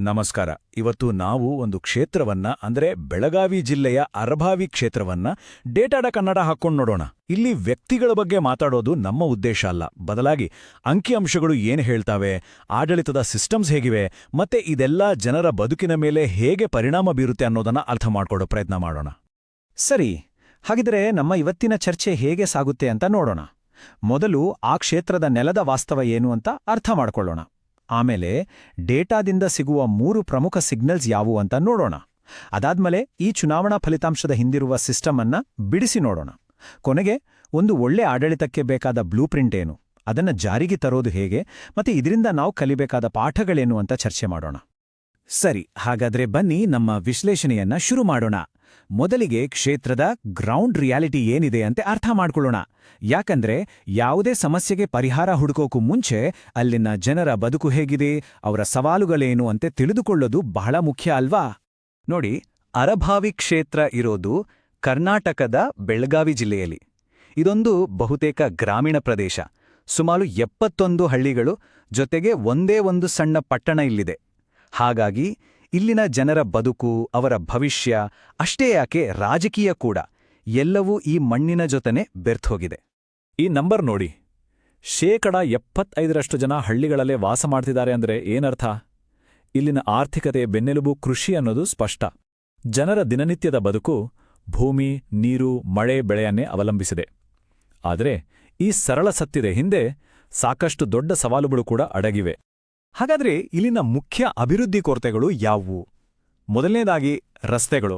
ನಮಸ್ಕಾರ. ಇವತ್ತು ನಾವು ಒಂದು ಕ್ಷೇತ್ರವನ್ನ ಅಂದ್ರೆ ಬೆಳಗಾವಿ ಜಿಲ್ಲೆಯ ಅರಭಾವಿ ಕ್ಷೇತ್ರವನ್ನ ಡೇಟಾಡ ಕನ್ನಡ ಹಾಕೊಂಡು ನೋಡೋಣ. ಇಲ್ಲಿ ವ್ಯಕ್ತಿಗಳ ಬಗ್ಗೆ ಮಾತಾಡೋದು ನಮ್ಮ ಉದ್ದೇಶ ಅಲ್ಲ, ಬದಲಾಗಿ ಅಂಕಿಅಂಶಗಳು ಏನು ಹೇಳ್ತಾವೆ, ಆಡಳಿತದ ಸಿಸ್ಟಮ್ಸ್ ಹೇಗಿವೆ, ಮತ್ತೆ ಇದೆಲ್ಲ ಜನರ ಬದುಕಿನ ಮೇಲೆ ಹೇಗೆ ಪರಿಣಾಮ ಬೀರುತ್ತೆ ಅನ್ನೋದನ್ನ ಅರ್ಥ ಮಾಡ್ಕೊಡೋ ಪ್ರಯತ್ನ ಮಾಡೋಣ. ಸರಿ, ಹಾಗಿದ್ರೆ ನಮ್ಮ ಇವತ್ತಿನ ಚರ್ಚೆ ಹೇಗೆ ಸಾಗುತ್ತೆ ಅಂತ ನೋಡೋಣ. ಮೊದಲು ಆ ಕ್ಷೇತ್ರದ ನೆಲದ ವಾಸ್ತವ ಏನು ಅಂತ ಅರ್ಥ ಮಾಡ್ಕೊಳ್ಳೋಣ. ಆಮೇಲೆ ಡೇಟಾದಿಂದ ಸಿಗುವ 3 ಪ್ರಮುಖ ಸಿಗ್ನಲ್ಸ್ ಯಾವುವು ಅಂತ ನೋಡೋಣ. ಅದಾದ್ಮೇಲೆ ಈ ಚುನಾವಣಾ ಫಲಿತಾಂಶದ ಹಿಂದಿರುವ ಸಿಸ್ಟಮ್ ಅನ್ನ ಬಿಡಿಸಿ ನೋಡೋಣ. ಕೊನೆಗೆ ಒಂದು ಒಳ್ಳೆ ಆಡಳಿತಕ್ಕೆ ಬೇಕಾದ ಬ್ಲೂಪ್ರಿಂಟ್ ಏನು, ಅದನ್ನ ಜಾರಿಗೆ ತರೋದು ಹೇಗೆ, ಮತ್ತೆ ಇದರಿಂದ ನಾವು ಕಲಿಬೇಕಾದ ಪಾಠಗಳೇನು ಅಂತ ಚರ್ಚೆ ಮಾಡೋಣ. ಸರಿ, ಹಾಗಾದ್ರೆ ಬನ್ನಿ ನಮ್ಮ ವಿಶ್ಲೇಷಣೆಯನ್ನ ಶುರು ಮಾಡೋಣ. ಮೊದಲಿಗೆ ಕ್ಷೇತ್ರದ ಗ್ರೌಂಡ್ ರಿಯಾಲಿಟಿ ಏನಿದೆ ಅಂತ ಅರ್ಥ ಮಾಡ್ಕೊಳ್ಳೋಣ. ಯಾಕಂದ್ರೆ ಯಾವುದೇ ಸಮಸ್ಯೆಗೆ ಪರಿಹಾರ ಹುಡುಕೋಕು ಮುಂಚೆ ಅಲ್ಲಿನ ಜನರ ಬದುಕು ಹೇಗಿದೆ, ಅವರ ಸವಾಲುಗಳೇನು ಅಂತ ತಿಳಿದುಕೊಳ್ಳೋದು ಬಹಳ ಮುಖ್ಯ ಅಲ್ವಾ? ನೋಡಿ, ಅರಭಾವಿ ಕ್ಷೇತ್ರ ಇರೋದು ಕರ್ನಾಟಕದ ಬೆಳಗಾವಿ ಜಿಲ್ಲೆಯಲ್ಲಿ. ಇದೊಂದು ಬಹುತೇಕ ಗ್ರಾಮೀಣ ಪ್ರದೇಶ. ಸುಮಾರು 71 ಹಳ್ಳಿಗಳು ಜೊತೆಗೆ ಒಂದೇ ಒಂದು ಸಣ್ಣ ಪಟ್ಟಣ ಇಲ್ಲಿದೆ. ಹಾಗಾಗಿ ಇಲ್ಲಿನ ಜನರ ಬದುಕು, ಅವರ ಭವಿಷ್ಯ, ಅಷ್ಟೇ ಯಾಕೆ ರಾಜಕೀಯ ಕೂಡ, ಎಲ್ಲವೂ ಈ ಮಣ್ಣಿನ ಜೊತೆನೆ ಬೆರ್ತೋಗಿದೆ. ಈ ನಂಬರ್ ನೋಡಿ, 75% ಜನ ಹಳ್ಳಿಗಳಲ್ಲೇ ವಾಸ ಮಾಡ್ತಿದ್ದಾರೆ ಅಂದ್ರೆ ಏನರ್ಥ? ಇಲ್ಲಿನ ಆರ್ಥಿಕತೆ ಬೆನ್ನೆಲುಬು ಕೃಷಿ ಅನ್ನೋದು ಸ್ಪಷ್ಟ. ಜನರ ದಿನನಿತ್ಯದ ಬದುಕು ಭೂಮಿ, ನೀರು, ಮಳೆ, ಬೆಳೆಯನ್ನೇ ಅವಲಂಬಿಸಿದೆ. ಆದರೆ ಈ ಸರಳ ಸತ್ಯದ ಹಿಂದೆ ಸಾಕಷ್ಟು ದೊಡ್ಡ ಸವಾಲುಗಳು ಕೂಡ ಅಡಗಿವೆ. ಹಾಗಾದ್ರೆ ಇಲ್ಲಿನ ಮುಖ್ಯ ಅಭಿವೃದ್ಧಿ ಕೊರತೆಗಳು ಯಾವುವು? ಮೊದಲನೇದಾಗಿ ರಸ್ತೆಗಳು.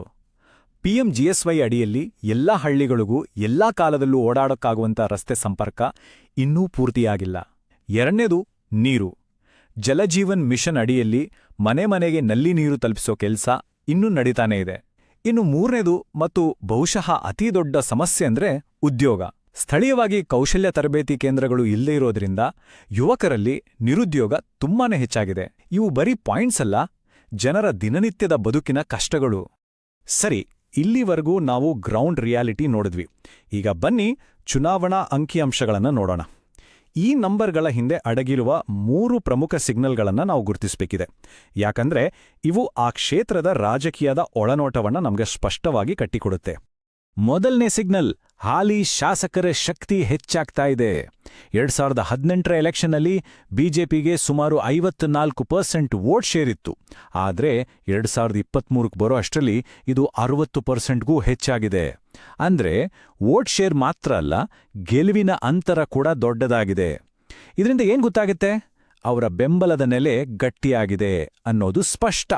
PMGSY ಅಡಿಯಲ್ಲಿ ಎಲ್ಲಾ ಹಳ್ಳಿಗಳಿಗೂ ಎಲ್ಲಾ ಕಾಲದಲ್ಲೂ ಓಡಾಡೋಕ್ಕಾಗುವಂಥ ರಸ್ತೆ ಸಂಪರ್ಕ ಇನ್ನೂ ಪೂರ್ತಿಯಾಗಿಲ್ಲ. ಎರಡನೇದು ನೀರು. ಜಲಜೀವನ್ ಮಿಷನ್ ಅಡಿಯಲ್ಲಿ ಮನೆ ಮನೆಗೆ ನಲ್ಲಿ ನೀರು ತಲುಪಿಸೋ ಕೆಲಸ ಇನ್ನೂ ನಡೀತಾನೇ ಇದೆ. ಇನ್ನು ಮೂರನೇದು ಮತ್ತು ಬಹುಶಃ ಅತೀ ದೊಡ್ಡ ಸಮಸ್ಯೆ ಅಂದ್ರೆ ಉದ್ಯೋಗ. ಸ್ಥಳೀಯವಾಗಿ ಕೌಶಲ್ಯ ತರಬೇತಿ ಕೇಂದ್ರಗಳು ಇಲ್ಲದೇ ಇರೋದ್ರಿಂದ ಯುವಕರಲ್ಲಿ ನಿರುದ್ಯೋಗ ತುಂಬಾನೇ ಹೆಚ್ಚಾಗಿದೆ. ಇವು ಬರೀ ಪಾಯಿಂಟ್ಸ್ ಅಲ್ಲ, ಜನರ ದಿನನಿತ್ಯದ ಬದುಕಿನ ಕಷ್ಟಗಳು. ಸರಿ, ಇಲ್ಲಿವರೆಗೂ ನಾವು ಗ್ರೌಂಡ್ ರಿಯಾಲಿಟಿ ನೋಡಿದ್ವಿ. ಈಗ ಬನ್ನಿ ಚುನಾವಣಾ ಅಂಕಿಅಂಶಗಳನ್ನು ನೋಡೋಣ. ಈ ನಂಬರ್ಗಳ ಹಿಂದೆ ಅಡಗಿರುವ 3 ಪ್ರಮುಖ ಸಿಗ್ನಲ್ಗಳನ್ನು ನಾವು ಗುರುತಿಸಬೇಕಿದೆ. ಯಾಕಂದ್ರೆ ಇವು ಆ ಕ್ಷೇತ್ರದ ರಾಜಕೀಯದ ಒಳನೋಟವನ್ನು ನಮಗೆ ಸ್ಪಷ್ಟವಾಗಿ ಕಟ್ಟಿಕೊಡುತ್ತೆ. ಮೊದಲನೇ ಸಿಗ್ನಲ್, ಹಾಲಿ ಶಾಸಕರ ಶಕ್ತಿ ಹೆಚ್ಚಾಗ್ತಾ ಇದೆ. 2018ರ ಎಲೆಕ್ಷನ್ನಲ್ಲಿ ಬಿಜೆಪಿಗೆ ಸುಮಾರು 54% ವೋಟ್ ಶೇರ್ ಇತ್ತು. ಆದರೆ 2023ಕ್ಕೆ ಬರೋ ಅಷ್ಟರಲ್ಲಿ ಇದು 60%ಗೂ ಹೆಚ್ಚಾಗಿದೆ. ಅಂದ್ರೆ ವೋಟ್ ಶೇರ್ ಮಾತ್ರ ಅಲ್ಲ, ಗೆಲುವಿನ ಅಂತರ ಕೂಡ ದೊಡ್ಡದಾಗಿದೆ. ಇದರಿಂದ ಏನ್ ಗೊತ್ತಾಗುತ್ತೆ? ಅವರ ಬೆಂಬಲದ ನೆಲೆ ಗಟ್ಟಿಯಾಗಿದೆ ಅನ್ನೋದು ಸ್ಪಷ್ಟ.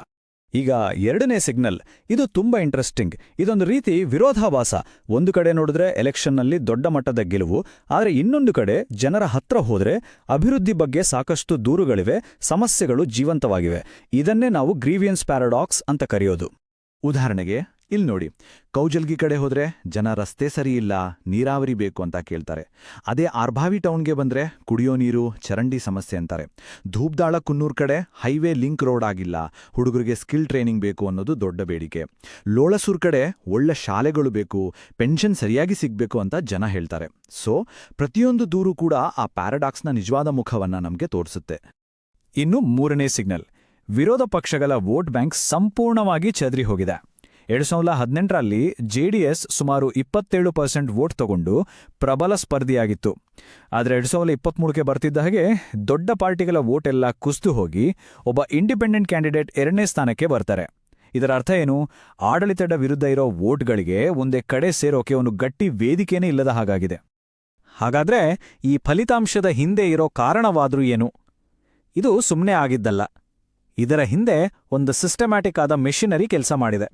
ಈಗ ಎರಡನೇ ಸಿಗ್ನಲ್, ಇದು ತುಂಬಾ ಇಂಟ್ರೆಸ್ಟಿಂಗ್. ಇದೊಂದು ರೀತಿ ವಿರೋಧಾಭಾಸ. ಒಂದು ಕಡೆ ನೋಡಿದ್ರೆ ಎಲೆಕ್ಷನ್ನಲ್ಲಿ ದೊಡ್ಡ ಮಟ್ಟದ ಗೆಲುವು, ಆದರೆ ಇನ್ನೊಂದು ಕಡೆ ಜನರ ಹತ್ರ ಹೋದ್ರೆ ಅಭಿವೃದ್ಧಿ ಬಗ್ಗೆ ಸಾಕಷ್ಟು ದೂರುಗಳಿವೆ, ಸಮಸ್ಯೆಗಳು ಜೀವಂತವಾಗಿವೆ. ಇದನ್ನೇ ನಾವು ಗ್ರೀವಿಯನ್ಸ್ ಪ್ಯಾರಾಡಾಕ್ಸ್ ಅಂತ ಕರೆಯೋದು. ಉದಾಹರಣೆಗೆ ಇಲ್ಲಿ ನೋಡಿ, ಕೌಜಲ್ಗಿ ಕಡೆ ಹೋದ್ರೆ ಜನ ರಸ್ತೆ ಸರಿಯಿಲ್ಲ, ನೀರಾವರಿ ಬೇಕು ಅಂತ ಕೇಳ್ತಾರೆ. ಅದೇ ಅರ್ಭಾವಿ ಟೌನ್ಗೆ ಬಂದ್ರೆ ಕುಡಿಯೋ ನೀರು, ಚರಂಡಿ ಸಮಸ್ಯೆ ಅಂತಾರೆ. ಧೂಪ್ದಾಳ ಕುನ್ನೂರ್ ಕಡೆ ಹೈವೇ ಲಿಂಕ್ ರೋಡ್ ಆಗಿಲ್ಲ, ಹುಡುಗರಿಗೆ ಸ್ಕಿಲ್ ಟ್ರೈನಿಂಗ್ ಬೇಕು ಅನ್ನೋದು ದೊಡ್ಡ ಬೇಡಿಕೆ. ಲೋಳಸೂರ್ ಕಡೆ ಒಳ್ಳೆ ಶಾಲೆಗಳು ಬೇಕು, ಪೆನ್ಷನ್ ಸರಿಯಾಗಿ ಸಿಗ್ಬೇಕು ಅಂತ ಜನ ಹೇಳ್ತಾರೆ. ಸೊ ಪ್ರತಿಯೊಂದು ದೂರು ಕೂಡ ಆ ಪ್ಯಾರಾಡಾಕ್ಸ್ನ ನಿಜವಾದ ಮುಖವನ್ನ ನಮಗೆ ತೋರಿಸುತ್ತೆ. ಇನ್ನು ಮೂರನೇ ಸಿಗ್ನಲ್, ವಿರೋಧ ಪಕ್ಷಗಳ ವೋಟ್ ಬ್ಯಾಂಕ್ ಸಂಪೂರ್ಣವಾಗಿ ಚದರಿ ಹೋಗಿದೆ. 2018ರಲ್ಲಿ JDS ಸುಮಾರು 27% ವೋಟ್ ತಗೊಂಡು ಪ್ರಬಲ ಸ್ಪರ್ಧಿಯಾಗಿತ್ತು. ಆದರೆ 2023ಕ್ಕೆ ಬರ್ತಿದ್ದ ಹಾಗೆ ದೊಡ್ಡ ಪಾರ್ಟಿಗಳ ವೋಟ್ ಎಲ್ಲ ಕುಸಿದು ಹೋಗಿ ಒಬ್ಬ ಇಂಡಿಪೆಂಡೆಂಟ್ ಕ್ಯಾಂಡಿಡೇಟ್ 2ನೇ ಸ್ಥಾನಕ್ಕೆ ಬರ್ತಾರೆ. ಇದರ ಅರ್ಥ ಏನು? ಆಡಳಿತದ ವಿರುದ್ಧ ಇರೋ ವೋಟ್ಗಳಿಗೆ ಒಂದೇ ಕಡೆ ಸೇರೋಕೆ ಒಂದು ಗಟ್ಟಿ ವೇದಿಕೆನೇ ಇಲ್ಲದ ಹಾಗಾಗಿದೆ. ಹಾಗಾದ್ರೆ ಈ ಫಲಿತಾಂಶದ ಹಿಂದೆ ಇರೋ ಕಾರಣವಾದ್ರೂ ಏನು? ಇದು ಸುಮ್ಮನೆ ಆಗಿದ್ದಲ್ಲ. ಇದರ ಹಿಂದೆ ಒಂದು ಸಿಸ್ಟಮ್ಯಾಟಿಕ್ ಆದ ಮೆಷಿನರಿ ಕೆಲಸ ಮಾಡಿದೆ.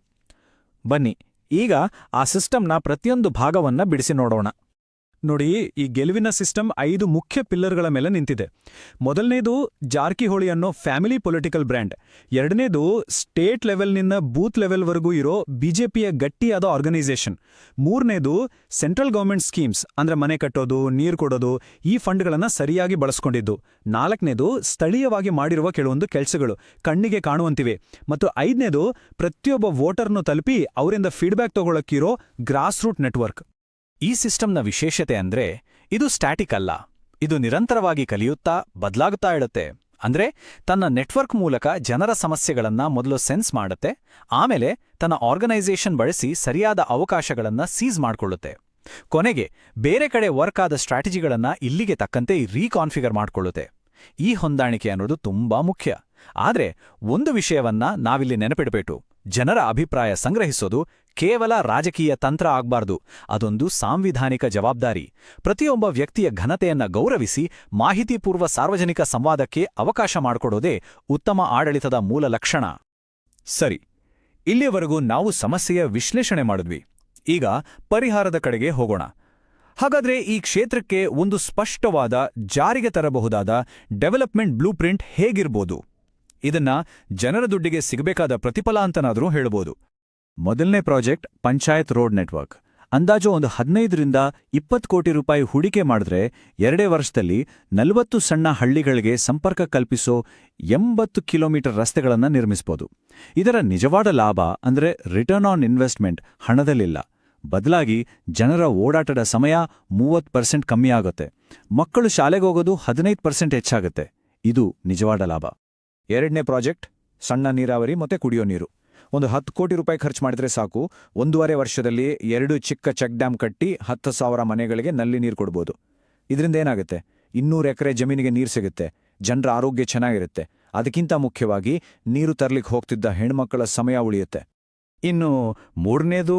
ಬನ್ನಿ ಈಗ ಆ ಸಿಸ್ಟಮ್ನ ಪ್ರತಿಯೊಂದು ಭಾಗವನ್ನ ಬಿಡಿಸಿ ನೋಡೋಣ. ನೋಡಿ, ಈ ಗೆಲುವಿನ ಸಿಸ್ಟಮ್ 5 ಮುಖ್ಯ ಪಿಲ್ಲರ್ಗಳ ಮೇಲೆ ನಿಂತಿದೆ. ಮೊದಲನೇದು ಜಾರಕಿಹೊಳಿ ಅನ್ನೋ ಫ್ಯಾಮಿಲಿ ಪೊಲಿಟಿಕಲ್ ಬ್ರ್ಯಾಂಡ್. ಎರಡನೇದು ಸ್ಟೇಟ್ ಲೆವೆಲ್ನಿಂದ ಬೂತ್ ಲೆವೆಲ್ವರೆಗೂ ಇರೋ ಬಿಜೆಪಿಯ ಗಟ್ಟಿಯಾದ ಆರ್ಗನೈಸೇಷನ್. ಮೂರನೇದು ಸೆಂಟ್ರಲ್ ಗವರ್ಮೆಂಟ್ ಸ್ಕೀಮ್ಸ್, ಅಂದ್ರೆ ಮನೆ ಕಟ್ಟೋದು, ನೀರು ಕೊಡೋದು, ಈ ಫಂಡ್ಗಳನ್ನು ಸರಿಯಾಗಿ ಬಳಸ್ಕೊಂಡಿದ್ದು. ನಾಲ್ಕನೇದು ಸ್ಥಳೀಯವಾಗಿ ಮಾಡಿರುವ ಕೆಲವೊಂದು ಕೆಲಸಗಳು, ಕಣ್ಣಿಗೆ ಕಾಣುವಂತಿವೆ. ಮತ್ತು 5ನೇದು ಪ್ರತಿಯೊಬ್ಬ ವೋಟರ್ನು ತಲುಪಿ ಅವರಿಂದ ಫೀಡ್ಬ್ಯಾಕ್ ತಗೊಳ್ಳಕ್ಕಿರೋ ಗ್ರಾಸ್ ರೂಟ್ ನೆಟ್ವರ್ಕ್. ಈ ಸಿಸ್ಟಮ್ನ ವಿಶೇಷತೆ ಅಂದ್ರೆ ಇದು ಸ್ಟ್ಯಾಟಿಕ್ ಅಲ್ಲ, ಇದು ನಿರಂತರವಾಗಿ ಕಲಿಯುತ್ತಾ ಬದಲಾಗುತ್ತಾ ಇಡುತ್ತೆ. ಅಂದ್ರೆ ತನ್ನ ನೆಟ್ವರ್ಕ್ ಮೂಲಕ ಜನರ ಸಮಸ್ಯೆಗಳನ್ನ ಮೊದಲು ಸೆನ್ಸ್ ಮಾಡುತ್ತೆ, ಆಮೇಲೆ ತನ್ನ ಆರ್ಗನೈಸೇಷನ್ ಬಳಸಿ ಸರಿಯಾದ ಅವಕಾಶಗಳನ್ನ ಸೀಸ್ ಮಾಡ್ಕೊಳ್ಳುತ್ತೆ. ಕೊನೆಗೆ ಬೇರೆ ಕಡೆ ವರ್ಕ್ ಆದ ಸ್ಟ್ರಾಟಜಿಗಳನ್ನ ಇಲ್ಲಿಗೆ ತಕ್ಕಂತೆ ರೀಕಾನ್ಫಿಗರ್ ಮಾಡ್ಕೊಳ್ಳುತ್ತೆ. ಈ ಹೊಂದಾಣಿಕೆ ಅನ್ನೋದು ತುಂಬಾ ಮುಖ್ಯ. ಆದ್ರೆ ಒಂದು ವಿಷಯವನ್ನ ನಾವಿಲ್ಲಿ ನೆನಪಿಡಬೇಕು: ಜನರ ಅಭಿಪ್ರಾಯ ಸಂಗ್ರಹಿಸೋದು ಕೇವಲ ರಾಜಕೀಯ ತಂತ್ರ ಆಗ್ಬಾರ್ದು, ಅದೊಂದು ಸಾಂವಿಧಾನಿಕ ಜವಾಬ್ದಾರಿ. ಪ್ರತಿಯೊಬ್ಬ ವ್ಯಕ್ತಿಯ ಘನತೆಯನ್ನ ಗೌರವಿಸಿ ಮಾಹಿತಿಪೂರ್ವ ಸಾರ್ವಜನಿಕ ಸಂವಾದಕ್ಕೆ ಅವಕಾಶ ಮಾಡಿಕೊಡೋದೇ ಉತ್ತಮ ಆಡಳಿತದ ಮೂಲ ಲಕ್ಷಣ. ಸರಿ, ಇಲ್ಲಿಯವರೆಗೂ ನಾವು ಸಮಸ್ಯೆಯ ವಿಶ್ಲೇಷಣೆ ಮಾಡಿದ್ವಿ. ಈಗ ಪರಿಹಾರದ ಕಡೆಗೆ ಹೋಗೋಣ. ಹಾಗಾದ್ರೆ ಈ ಕ್ಷೇತ್ರಕ್ಕೆ ಒಂದು ಸ್ಪಷ್ಟವಾದ, ಜಾರಿಗೆ ತರಬಹುದಾದ ಡೆವಲಪ್ಮೆಂಟ್ ಬ್ಲೂಪ್ರಿಂಟ್ ಹೇಗಿರ್ಬೋದು? ಇದನ್ನ ಜನರ ದುಡ್ಡಿಗೆ ಸಿಗಬೇಕಾದ ಪ್ರತಿಫಲ ಅಂತನಾದ್ರೂ ಹೇಳ್ಬೋದು. ಮೊದಲನೇ ಪ್ರಾಜೆಕ್ಟ್ ಪಂಚಾಯತ್ ರೋಡ್ ನೆಟ್ವರ್ಕ್. ಅಂದಾಜು ಒಂದು 15ರಿಂದ 20 ಕೋಟಿ ರೂಪಾಯಿ ಹೂಡಿಕೆ ಮಾಡಿದ್ರೆ 2 ವರ್ಷದಲ್ಲಿ 40 ಸಣ್ಣ ಹಳ್ಳಿಗಳಿಗೆ ಸಂಪರ್ಕ ಕಲ್ಪಿಸೋ 80 ಕಿಲೋಮೀಟರ್ ರಸ್ತೆಗಳನ್ನು ನಿರ್ಮಿಸಬಹುದು. ಇದರ ನಿಜವಾದ ಲಾಭ ಅಂದ್ರೆ ರಿಟರ್ನ್ ಆನ್ ಇನ್ವೆಸ್ಟ್ಮೆಂಟ್ ಹಣದಲ್ಲಿಲ್ಲ, ಬದಲಾಗಿ ಜನರ ಓಡಾಟದ ಸಮಯ 30% ಕಮ್ಮಿಯಾಗುತ್ತೆ, ಮಕ್ಕಳು ಶಾಲೆಗೋಗೋದು 15% ಹೆಚ್ಚಾಗುತ್ತೆ. ಇದು ನಿಜವಾದ ಲಾಭ. ಎರಡನೇ ಪ್ರಾಜೆಕ್ಟ್ ಸಣ್ಣ ನೀರಾವರಿ ಮತ್ತೆ ಕುಡಿಯೋ ನೀರು. ಒಂದು 10 ಕೋಟಿ ರೂಪಾಯಿ ಖರ್ಚು ಮಾಡಿದ್ರೆ ಸಾಕು, 1.5 ವರ್ಷದಲ್ಲಿ 2 ಚಿಕ್ಕ ಚೆಕ್ ಡ್ಯಾಮ್ ಕಟ್ಟಿ 10,000 ಮನೆಗಳಿಗೆ ನಲ್ಲಿ ನೀರು ಕೊಡ್ಬೋದು. ಇದರಿಂದ ಏನಾಗುತ್ತೆ? 200 ಎಕರೆ ಜಮೀನಿಗೆ ನೀರು ಸಿಗುತ್ತೆ, ಜನರ ಆರೋಗ್ಯ ಚೆನ್ನಾಗಿರುತ್ತೆ. ಅದಕ್ಕಿಂತ ಮುಖ್ಯವಾಗಿ ನೀರು ತರ್ಲಿಕ್ಕೆ ಹೋಗ್ತಿದ್ದ ಹೆಣ್ಮಕ್ಕಳ ಸಮಯ ಉಳಿಯುತ್ತೆ. ಇನ್ನು ಮೂರನೇದು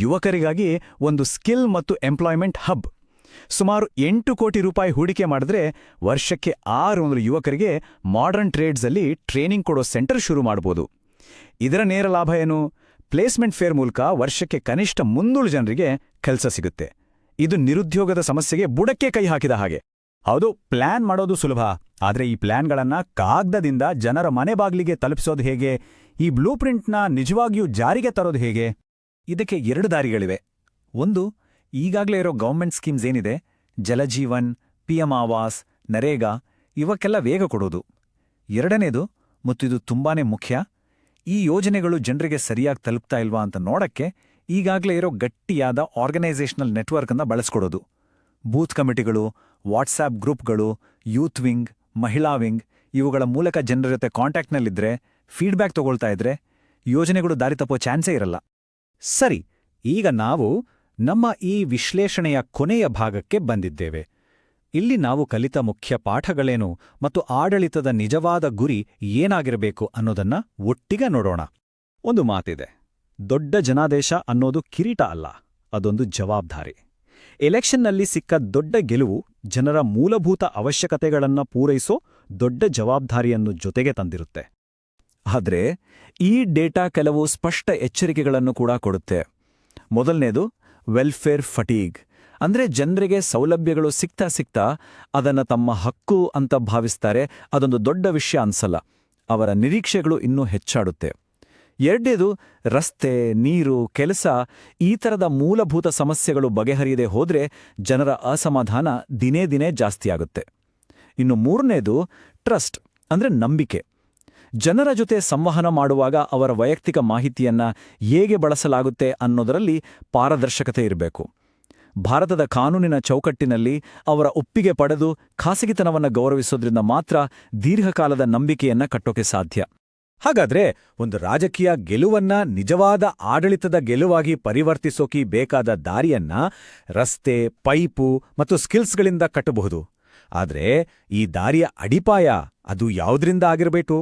ಯುವಕರಿಗಾಗಿ ಒಂದು ಸ್ಕಿಲ್ ಮತ್ತು ಎಂಪ್ಲಾಯ್ಮೆಂಟ್ ಹಬ್. ಸುಮಾರು 8 ಕೋಟಿ ರೂಪಾಯಿ ಹೂಡಿಕೆ ಮಾಡಿದ್ರೆ ವರ್ಷಕ್ಕೆ 600 ಯುವಕರಿಗೆ ಮಾಡರ್ನ್ ಟ್ರೇಡ್ಸಲ್ಲಿ ಟ್ರೈನಿಂಗ್ ಕೊಡೋ ಸೆಂಟರ್ ಶುರು ಮಾಡ್ಬೋದು. ಇದರ ನೇರ ಲಾಭ ಏನು? ಪ್ಲೇಸ್ಮೆಂಟ್ ಫೇರ್ ಮೂಲಕ ವರ್ಷಕ್ಕೆ ಕನಿಷ್ಠ 300 ಜನರಿಗೆ ಕೆಲಸ ಸಿಗುತ್ತೆ. ಇದು ನಿರುದ್ಯೋಗದ ಸಮಸ್ಯೆಗೆ ಬುಡಕ್ಕೆ ಕೈ ಹಾಕಿದ ಹಾಗೆ. ಹೌದು, ಪ್ಲಾನ್ ಮಾಡೋದು ಸುಲಭ, ಆದ್ರೆ ಈ ಪ್ಲಾನ್ಗಳನ್ನ ಕಾಗದದಿಂದ ಜನರ ಮನೆ ಬಾಗಿಲಿಗೆ ತಲುಪಿಸೋದು ಹೇಗೆ? ಈ ಬ್ಲೂಪ್ರಿಂಟ್ನ ನಿಜವಾಗಿಯೂ ಜಾರಿಗೆ ತರೋದು ಹೇಗೆ? ಇದಕ್ಕೆ 2 ದಾರಿಗಳಿವೆ. ಒಂದು, ಈಗಾಗಲೇ ಇರೋ ಗೌರ್ಮೆಂಟ್ ಸ್ಕೀಮ್ಸ್ ಏನಿದೆ, ಜಲಜೀವನ್, PM ಆವಾಸ್, ನರೇಗಾ, ಇವಕ್ಕೆಲ್ಲ ವೇಗ ಕೊಡೋದು. ಎರಡನೇದು, ಮತ್ತು ಇದು ತುಂಬಾನೇ ಮುಖ್ಯ, ಈ ಯೋಜನೆಗಳು ಜನರಿಗೆ ಸರಿಯಾಗಿ ತಲುಪ್ತಾ ಇಲ್ವಾ ಅಂತ ನೋಡಕ್ಕೆ ಈಗಾಗಲೇ ಇರೋ ಗಟ್ಟಿಯಾದ ಆರ್ಗನೈಸೇಷನಲ್ ನೆಟ್ವರ್ಕ್ ಅನ್ನ ಬಳಸ್ಕೊಡೋದು. ಬೂತ್ ಕಮಿಟಿಗಳು, ವಾಟ್ಸ್ಆಪ್ ಗ್ರೂಪ್ಗಳು, ಯೂತ್ ವಿಂಗ್, ಮಹಿಳಾ ವಿಂಗ್, ಇವುಗಳ ಮೂಲಕ ಜನರ ಜೊತೆ ಕಾಂಟ್ಯಾಕ್ಟ್ನಲ್ಲಿದ್ರೆ, ಫೀಡ್ಬ್ಯಾಕ್ ತಗೊಳ್ತಾ ಇದ್ರೆ ಯೋಜನೆಗಳು ದಾರಿ ತಪ್ಪೋ ಚಾನ್ಸೇ ಇರಲ್ಲ. ಸರಿ, ಈಗ ನಾವು ನಮ್ಮ ಈ ವಿಶ್ಲೇಷಣೆಯ ಕೊನೆಯ ಭಾಗಕ್ಕೆ ಬಂದಿದ್ದೇವೆ. ಇಲ್ಲಿ ನಾವು ಕಲಿತ ಮುಖ್ಯ ಪಾಠಗಳೇನು ಮತ್ತು ಆಡಳಿತದ ನಿಜವಾದ ಗುರಿ ಏನಾಗಿರಬೇಕು ಅನ್ನೋದನ್ನ ಒಟ್ಟಿಗೆ ನೋಡೋಣ. ಒಂದು ಮಾತಿದೆ, ದೊಡ್ಡ ಜನಾದೇಶ ಅನ್ನೋದು ಕಿರೀಟ ಅಲ್ಲ, ಅದೊಂದು ಜವಾಬ್ದಾರಿ. ಎಲೆಕ್ಷನ್ನಲ್ಲಿ ಸಿಕ್ಕ ದೊಡ್ಡ ಗೆಲುವು ಜನರ ಮೂಲಭೂತ ಅವಶ್ಯಕತೆಗಳನ್ನ ಪೂರೈಸೋ ದೊಡ್ಡ ಜವಾಬ್ದಾರಿಯನ್ನು ಜೊತೆಗೆ ತಂದಿರುತ್ತೆ. ಆದ್ರೆ ಈ ಡೇಟಾ ಕೆಲವು ಸ್ಪಷ್ಟ ಎಚ್ಚರಿಕೆಗಳನ್ನು ಕೂಡ ಕೊಡುತ್ತೆ. ಮೊದಲನೇದು ವೆಲ್ಫೇರ್ ಫಟೀಗ್. ಅಂದ್ರೆ ಜನರಿಗೆ ಸೌಲಭ್ಯಗಳು ಸಿಗ್ತಾ ಅದನ್ನ ತಮ್ಮ ಹಕ್ಕು ಅಂತ ಭಾವಿಸ್ತಾರೆ, ಅದೊಂದು ದೊಡ್ಡ ವಿಷಯ ಅನ್ಸಲ್ಲ, ಅವರ ನಿರೀಕ್ಷೆಗಳು ಇನ್ನೂ ಹೆಚ್ಚಾಡುತ್ತೆ. ಎರಡನೇದು ರಸ್ತೆ, ನೀರು, ಕೆಲಸ, ಈ ಥರದ ಮೂಲಭೂತ ಸಮಸ್ಯೆಗಳು ಬಗೆಹರಿಯದೆ ಹೋದ್ರೆ ಜನರ ಅಸಮಾಧಾನ ದಿನೇ ದಿನೇ ಜಾಸ್ತಿಯಾಗುತ್ತೆ. ಇನ್ನು ಮೂರನೇದು ಟ್ರಸ್ಟ್, ಅಂದ್ರೆ ನಂಬಿಕೆ. ಜನರ ಜೊತೆ ಸಂವಹನ ಮಾಡುವಾಗ ಅವರ ವೈಯಕ್ತಿಕ ಮಾಹಿತಿಯನ್ನ ಹೇಗೆ ಬಳಸಲಾಗುತ್ತೆ ಅನ್ನೋದರಲ್ಲಿ ಪಾರದರ್ಶಕತೆ ಇರಬೇಕು. ಭಾರತದ ಕಾನೂನಿನ ಚೌಕಟ್ಟಿನಲ್ಲಿ ಅವರ ಒಪ್ಪಿಗೆ ಪಡೆದು ಖಾಸಗಿತನವನ್ನು ಗೌರವಿಸೋದ್ರಿಂದ ಮಾತ್ರ ದೀರ್ಘಕಾಲದ ನಂಬಿಕೆಯನ್ನ ಕಟ್ಟೋಕೆ ಸಾಧ್ಯ. ಹಾಗಾದ್ರೆ ಒಂದು ರಾಜಕೀಯ ಗೆಲುವನ್ನ ನಿಜವಾದ ಆಡಳಿತದ ಗೆಲುವಾಗಿ ಪರಿವರ್ತಿಸೋಕೆ ಬೇಕಾದ ದಾರಿಯನ್ನ ರಸ್ತೆ, ಪೈಪು ಮತ್ತು ಸ್ಕಿಲ್ಸ್ಗಳಿಂದ ಕಟ್ಟಬಹುದು. ಆದ್ರೆ ಈ ದಾರಿಯ ಅಡಿಪಾಯ ಅದು ಯಾವುದರಿಂದ ಆಗಿರಬೇಕು?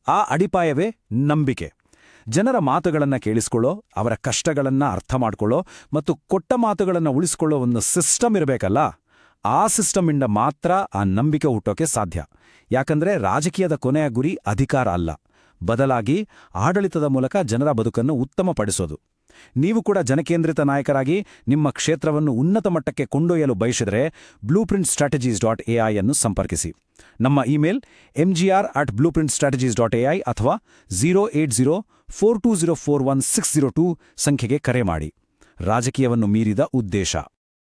ಆ ಅಡಿಪಾಯವೇ ನಂಬಿಕೆ. ಜನರ ಮಾತುಗಳನ್ನ ಕೇಳಿಸ್ಕೊಳ್ಳೋ, ಅವರ ಕಷ್ಟಗಳನ್ನ ಅರ್ಥ ಮಾಡ್ಕೊಳ್ಳೋ ಮತ್ತು ಕೊಟ್ಟ ಮಾತುಗಳನ್ನ ಉಳಿಸ್ಕೊಳ್ಳೋ ಒಂದು ಸಿಸ್ಟಮ್ ಇರಬೇಕಲ್ಲ. ಆ ಸಿಸ್ಟಮಿಂದ ಮಾತ್ರ ಆ ನಂಬಿಕೆ ಹುಟ್ಟೋಕೆ ಸಾಧ್ಯ. ಯಾಕಂದ್ರೆ ರಾಜಕೀಯದ ಕೊನೆಯ ಗುರಿ ಅಧಿಕಾರ ಅಲ್ಲ, ಬದಲಾಗಿ ಆಡಳಿತದ ಮೂಲಕ ಜನರ ಬದುಕನ್ನು ಉತ್ತಮಪಡಿಸೋದು. ನೀವು ಕೂಡ ಜನಕೇಂದ್ರಿತ ನಾಯಕರಾಗಿ ನಿಮ್ಮ ಕ್ಷೇತ್ರವನ್ನು ಉನ್ನತ ಮಟ್ಟಕ್ಕೆ ಕೊಂಡೊಯ್ಯಲು ಬಯಸಿದರೆ blueprintstrategies.ai ಅನ್ನು ಸಂಪರ್ಕಿಸಿ. ನಮ್ಮ ಇಮೇಲ್ mgr@blueprintstrategies.ai ಅಥವಾ 08042041602 ಸಂಖ್ಯೆಗೆ ಕರೆ ಮಾಡಿ. ರಾಜಕೀಯವನ್ನು ಮೀರಿದ ಉದ್ದೇಶ.